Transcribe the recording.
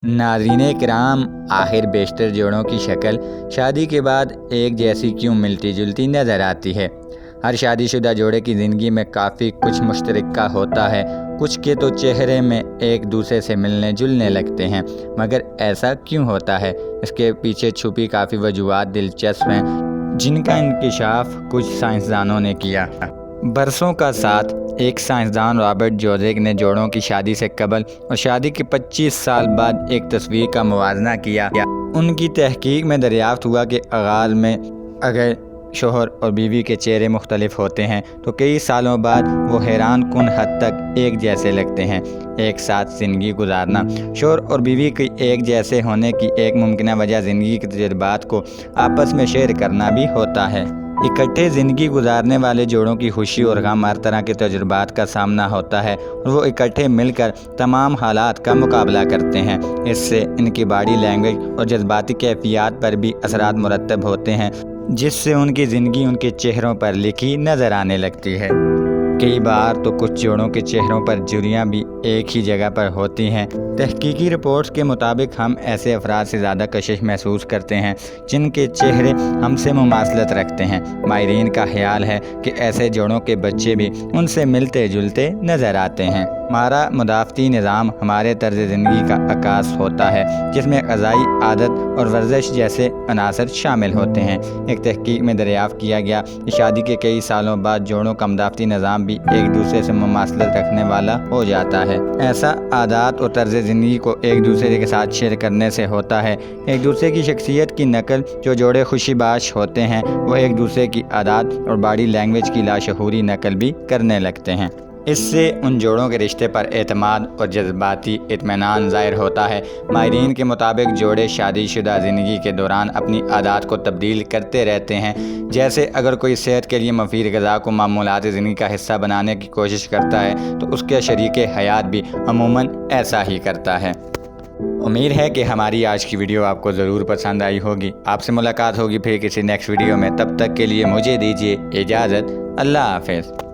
ناظرین کرام، آخر بیشتر جوڑوں کی شکل شادی کے بعد ایک جیسی کیوں ملتی جلتی نظر آتی ہے؟ ہر شادی شدہ جوڑے کی زندگی میں کافی کچھ مشترکہ ہوتا ہے۔ کچھ کے تو چہرے میں ایک دوسرے سے ملنے جلنے لگتے ہیں، مگر ایسا کیوں ہوتا ہے؟ اس کے پیچھے چھپی کافی وجوہات دلچسپ ہیں، جن کا انکشاف کچھ سائنسدانوں نے کیا۔ برسوں کا ساتھ ایک سائنسدان رابرٹ جوزیک نے جوڑوں کی شادی سے قبل اور شادی کے 25 سال بعد ایک تصویر کا موازنہ کیا۔ ان کی تحقیق میں دریافت ہوا کہ آغاز میں اگر شوہر اور بیوی کے چہرے مختلف ہوتے ہیں تو کئی سالوں بعد وہ حیران کن حد تک ایک جیسے لگتے ہیں۔ ایک ساتھ زندگی گزارنا۔ شوہر اور بیوی کے ایک جیسے ہونے کی ایک ممکنہ وجہ زندگی کے تجربات کو آپس میں شیئر کرنا بھی ہوتا ہے۔ اکٹھے زندگی گزارنے والے جوڑوں کی خوشی اور غم ہر طرح کے تجربات کا سامنا ہوتا ہے اور وہ اکٹھے مل کر تمام حالات کا مقابلہ کرتے ہیں۔ اس سے ان کی باڈی لینگویج اور جذباتی کیفیات پر بھی اثرات مرتب ہوتے ہیں، جس سے ان کی زندگی ان کے چہروں پر لکھی نظر آنے لگتی ہے۔ کئی بار تو کچھ جوڑوں کے چہروں پر جھریاں بھی ایک ہی جگہ پر ہوتی ہیں۔ تحقیقی رپورٹس کے مطابق ہم ایسے افراد سے زیادہ کشش محسوس کرتے ہیں جن کے چہرے ہم سے مماثلت رکھتے ہیں۔ ماہرین کا خیال ہے کہ ایسے جوڑوں کے بچے بھی ان سے ملتے جلتے نظر آتے ہیں۔ ہمارا مدافعتی نظام ہمارے طرز زندگی کا عکاس ہوتا ہے، جس میں غذائی عادت اور ورزش جیسے عناصر شامل ہوتے ہیں۔ ایک تحقیق میں دریافت کیا گیا کہ شادی کے کئی سالوں بعد جوڑوں کا مدافعتی نظام بھی ایک دوسرے سے مماثلت رکھنے والا ہو جاتا ہے۔ ایسا عادات اور طرز زندگی کو ایک دوسرے کے ساتھ شیئر کرنے سے ہوتا ہے۔ ایک دوسرے کی شخصیت کی نقل۔ جو جوڑے خوشی باش ہوتے ہیں وہ ایک دوسرے کی عادات اور باڈی لینگویج کی لاشعوری نقل بھی کرنے لگتے ہیں۔ اس سے ان جوڑوں کے رشتے پر اعتماد اور جذباتی اطمینان ظاہر ہوتا ہے۔ ماہرین کے مطابق جوڑے شادی شدہ زندگی کے دوران اپنی عادات کو تبدیل کرتے رہتے ہیں۔ جیسے اگر کوئی صحت کے لیے مفید غذا کو معمولات زندگی کا حصہ بنانے کی کوشش کرتا ہے تو اس کے شریک حیات بھی عموماً ایسا ہی کرتا ہے۔ امید ہے کہ ہماری آج کی ویڈیو آپ کو ضرور پسند آئی ہوگی۔ آپ سے ملاقات ہوگی پھر کسی نیکسٹ ویڈیو میں۔ تب تک کے لیے مجھے دیجیے اجازت۔ اللہ حافظ۔